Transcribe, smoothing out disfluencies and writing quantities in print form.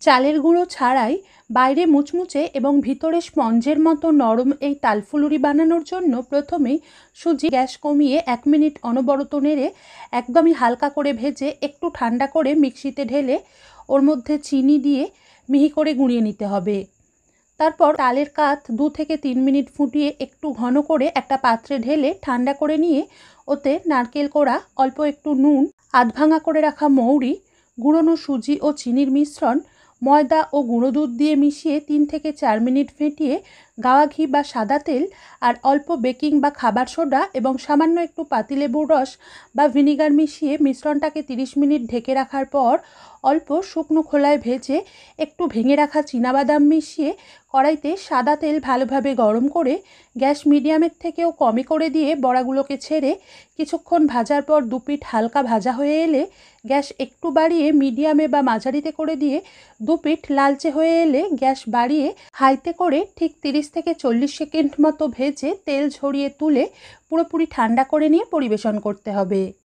চালের গুঁড়ো ছাড়াই বাইরে মুচমুচে এবং ভিতরে স্পঞ্জের মতো নরম এই তালফুলুরি বানানোর জন্য প্রথমেই সুজি গ্যাস কমিয়ে 1 মিনিট অনবরত নেড়ে একদমই হালকা করে ভেজে একটু ঠান্ডা করে মিক্সিতে ঢেলে ওর মধ্যে চিনি দিয়ে মিহি করে গুঁড়িয়ে নিতে হবে। তারপর তালের কাঠ 2 থেকে 3 মিনিট ফুটিয়ে একটু ঘন করে একটা পাত্রে ঢেলে ঠান্ডা করে নিয়ে ওতে নারকেল কোড়া, অল্প একটু নুন, আধ ভাঙা করে রাখা মৌরি, গুঁড়োনো সুজি ও চিনির মিশ্রণ, ময়দা ও গুঁড়ো দুধ দিয়ে মিশিয়ে 3 থেকে 4 মিনিট ফেটিয়ে গাওয়া ঘি বা সাদা তেল আর অল্প বেকিং বা খাবার সোডা এবং সামান্য একটু পাতিলেবুর রস বা ভিনিগার মিশিয়ে মিশ্রণটাকে 30 মিনিট ঢেকে রাখার পর অল্প শুকনো খোলায় ভেজে একটু ভেঙে রাখা চীনাবাদাম মিশিয়ে কড়াইতে সাদা তেল ভালোভাবে গরম করে গ্যাস মিডিয়ামের থেকেও কমে করে দিয়ে বড়াগুলোকে ছেড়ে কিছুক্ষণ ভাজার পর দুপিঠ হালকা ভাজা হয়ে এলে গ্যাস একটু বাড়িয়ে মিডিয়ামে বা মাঝারিতে করে দিয়ে দুপিঠ লালচে হয়ে এলে গ্যাস বাড়িয়ে হাইতে করে ঠিক 30 থেকে 40 সেকেন্ড মতো ভেজে তেল ঝরিয়ে তুলে পুরোপুরি ঠান্ডা করে নিয়ে পরিবেশন করতে হবে।